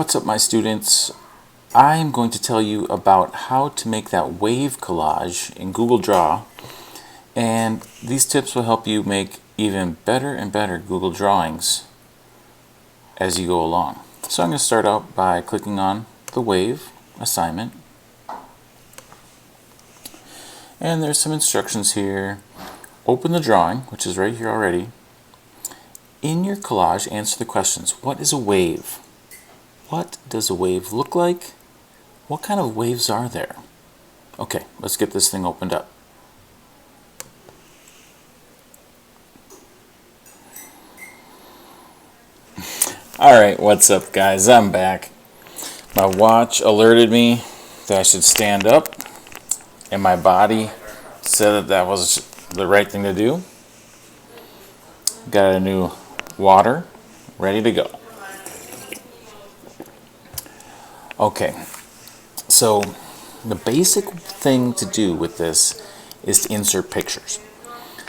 What's up, my students? I'm going to tell you about how to make that wave collage in Google Draw, and these tips will help you make even better and better Google drawings as you go along. So I'm going to start out by clicking on the wave assignment, and there's some instructions here. Open the drawing, which is right here already. In your collage, answer the questions. What is a wave? What does a wave look like? What kind of waves are there? Okay, let's get this thing opened up. Alright, what's up, guys? I'm back. My watch alerted me that I should stand up, and my body said that that was the right thing to do. Got a new water ready to go. Okay, so the basic thing to do with this is to insert pictures.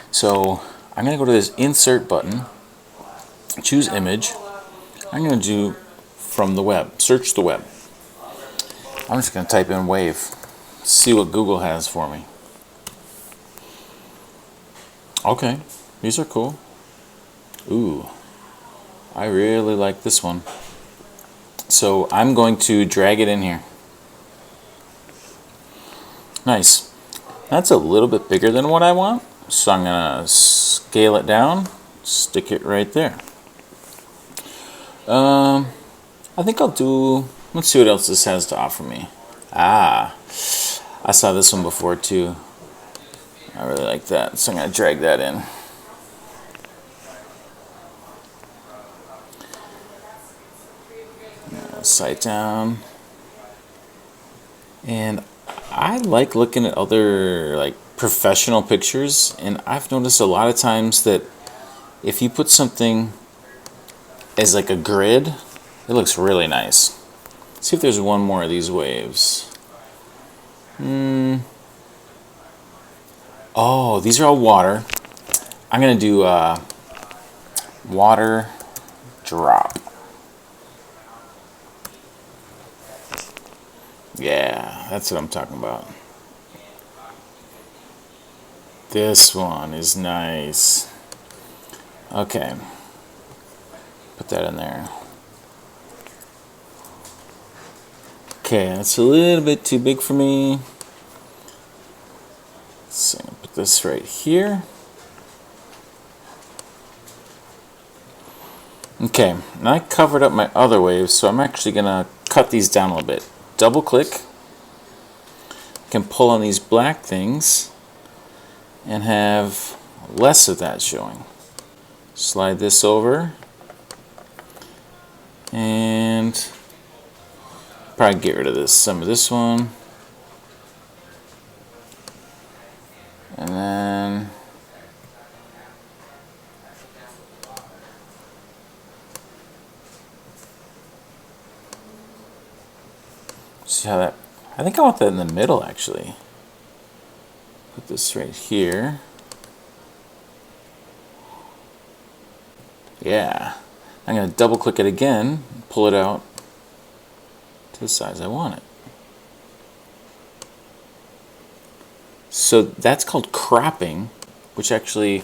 So I'm going to go to this insert button, choose image. I'm going to do from the web, search the web. I'm just going to type in wave, see what Google has for me. Okay, these are cool. Ooh, I really like this one. So I'm going to drag it in here. Nice. That's a little bit bigger than what I want, so I'm going to scale it down, stick it right there. I think I'll do, let's see what else this has to offer me. I saw this one before too. I really like that, so I'm going to drag that in. Sight down. And I like looking at other like professional pictures, and I've noticed a lot of times that if you put something as like a grid, it looks really nice. Let's see if there's one more of these waves. Oh, these are all water. I'm gonna do water drop. Yeah, that's what I'm talking about. This one is nice. Okay, put that in there. Okay, that's a little bit too big for me. So I'm gonna put this right here. Okay, and I covered up my other waves, so I'm actually gonna cut these down a little bit. Double click, can pull on these black things and have less of that showing. Slide this over and probably get rid of some of this one, and then see how that, I think I want that in the middle actually. Put this right here. Yeah. I'm going to double click it again, pull it out to the size I want it. So that's called cropping, which actually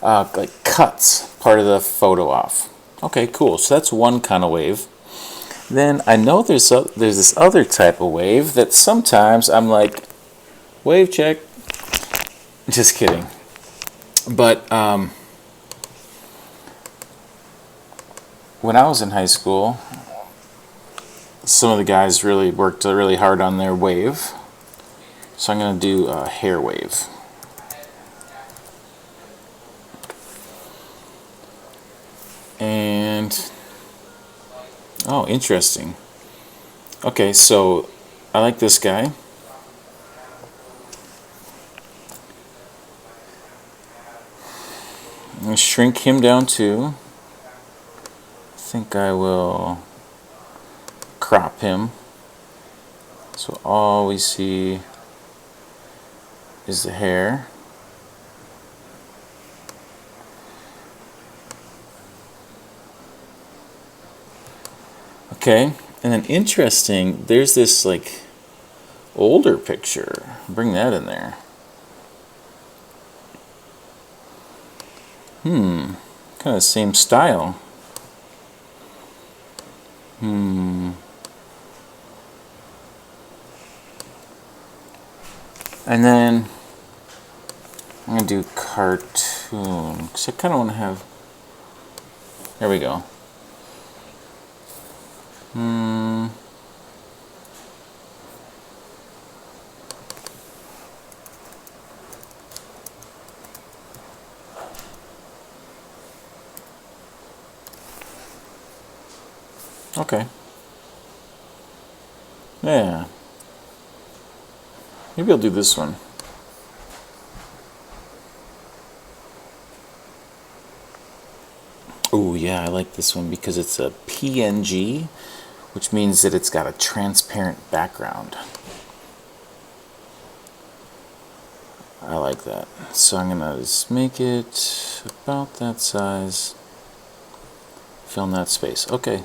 like cuts part of the photo off. Okay, cool. So that's one kind of wave. Then I know there's this other type of wave that sometimes I'm like, wave check. Just kidding. But when I was in high school, some of the guys really worked really hard on their wave. So I'm going to do a hair wave. And oh, interesting. Okay, so I like this guy. I'm going to shrink him down too. I think I will crop him. So all we see is the hair. Okay, and then interesting, there's this like older picture. Bring that in there. Kind of the same style. And then I'm going to do cartoon, because I kind of want to have... There we go. Okay. Yeah. Maybe I'll do this one. Oh yeah, I like this one because it's a PNG, which means that it's got a transparent background. I like that. So I'm gonna just make it about that size. Fill in that space. Okay,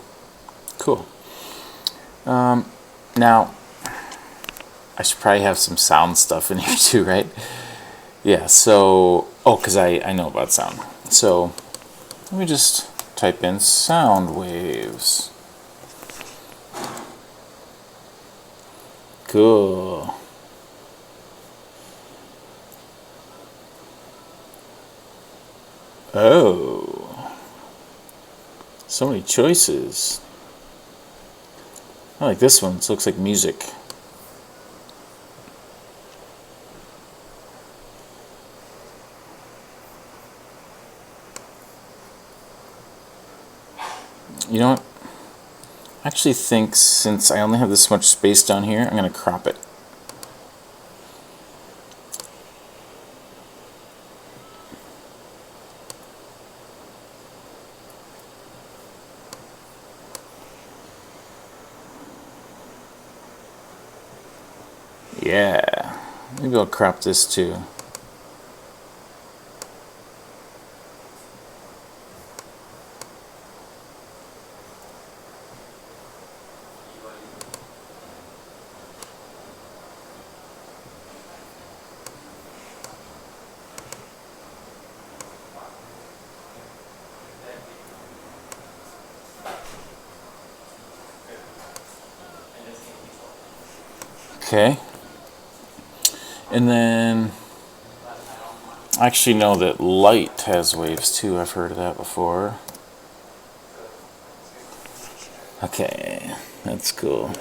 cool. Now, I should probably have some sound stuff in here too, right? Yeah, so, because I know about sound. So, let me just type in sound waves. Cool. Oh. So many choices. I like this one. It looks like music. You know what? I actually think since I only have this much space down here, I'm going to crop it. Yeah. Maybe I'll crop this too. Okay. And then I actually know that light has waves too. I've heard of that before. Okay, that's cool.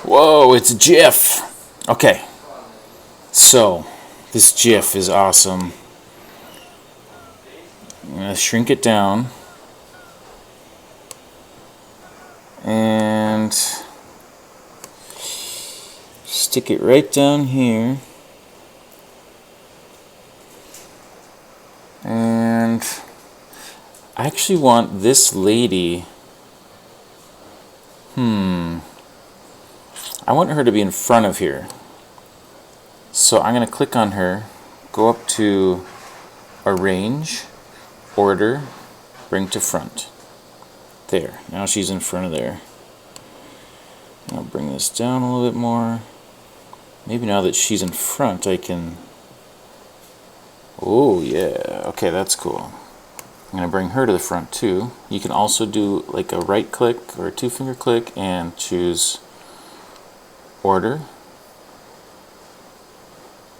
Whoa, it's a GIF. Okay, so this GIF is awesome. I'm going to shrink it down. And stick it right down here. And I actually want this lady. I want her to be in front of here. So I'm going to click on her, go up to Arrange, Order, Bring to Front. There. Now she's in front of there. I'll bring this down a little bit more. Maybe now that she's in front, I can... Oh, yeah. Okay, that's cool. I'm going to bring her to the front, too. You can also do like a right click or a two-finger click and choose Order,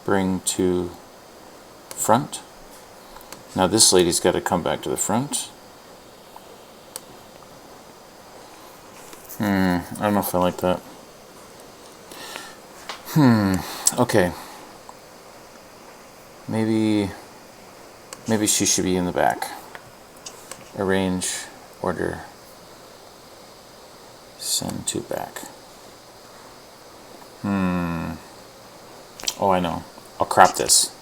Bring to Front. Now this lady's got to come back to the front. I don't know if I like that. Okay. Maybe she should be in the back. Arrange, order, send to back. Oh, I know. I'll crop this.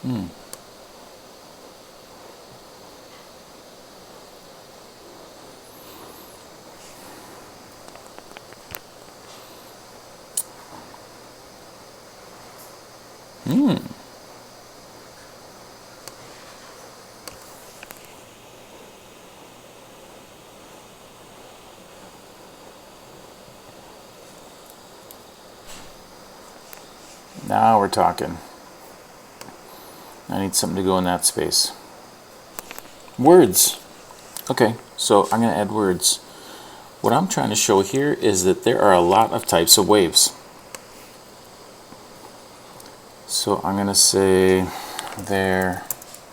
Hmm. Hmm. Now we're talking. I need something to go in that space. Words. Okay, so I'm going to add words. What I'm trying to show here is that there are a lot of types of waves. So I'm going to say there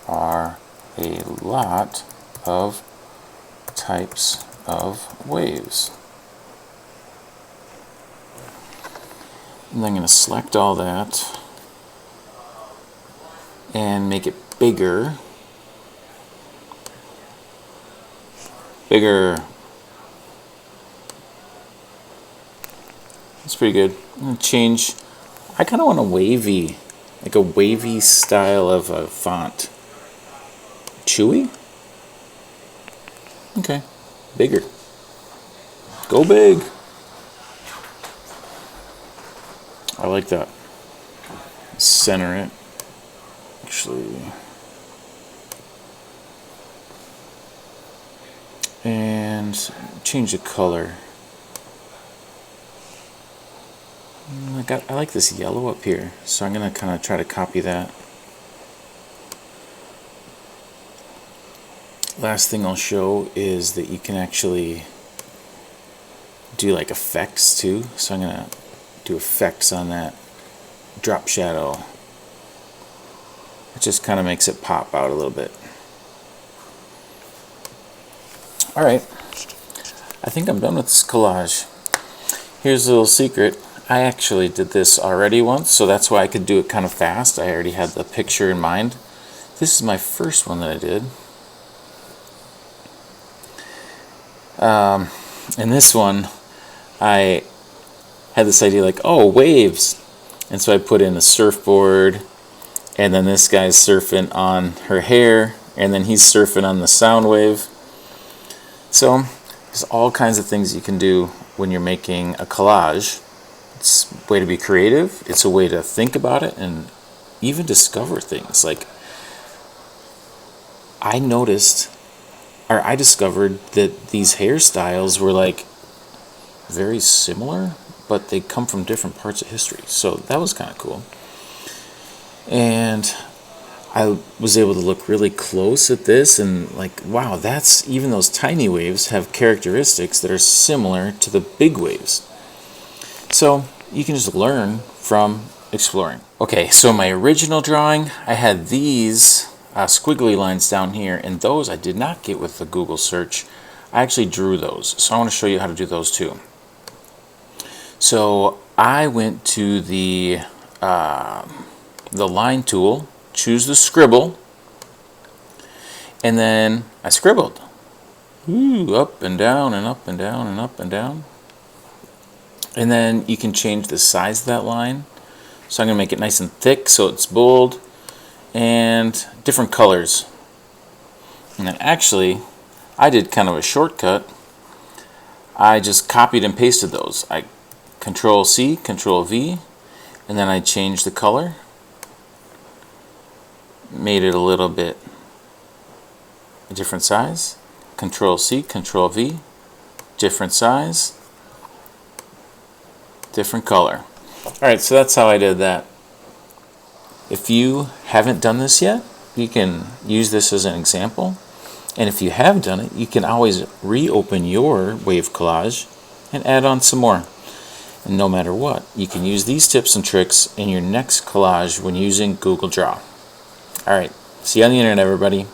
are a lot of types of waves. And I'm going to select all that and make it bigger. Bigger. That's pretty good. I'm going to change. I kind of want a wavy, like a wavy style of a font. Chewy? Okay. Bigger. Go big. I like that. Center it. Actually. And change the color. I like this yellow up here, so I'm going to kind of try to copy that. Last thing I'll show is that you can actually do like effects too. So I'm going to do effects on that drop shadow. It just kind of makes it pop out a little bit. Alright, I think I'm done with this collage. Here's a little secret. I actually did this already once, so that's why I could do it kind of fast. I already had the picture in mind. This is my first one that I did. And this one, I had this idea like, oh, waves. And so I put in a surfboard, and then this guy's surfing on her hair, and then he's surfing on the sound wave. So there's all kinds of things you can do when you're making a collage. It's a way to be creative. It's a way to think about it and even discover things. Like I discovered that these hairstyles were like very similar, but they come from different parts of history. So that was kind of cool. And I was able to look really close at this and like, wow, that's even those tiny waves have characteristics that are similar to the big waves. So you can just learn from exploring. Okay, so my original drawing, I had these squiggly lines down here, and those I did not get with the Google search. I actually drew those, so I want to show you how to do those too. So I went to the line tool, choose the scribble, and then I scribbled. Ooh, up and down and up and down and up and down. And then you can change the size of that line. So I'm going to make it nice and thick so it's bold and different colors. And then actually, I did kind of a shortcut. I just copied and pasted those. I Control C, Control V, and then I changed the color. Made it a little bit a different size. Control C, Control V, different size, different color. Alright, so that's how I did that. If you haven't done this yet, you can use this as an example. And if you have done it, you can always reopen your wave collage and add on some more. And no matter what, you can use these tips and tricks in your next collage when using Google Draw. Alright, see you on the internet, everybody.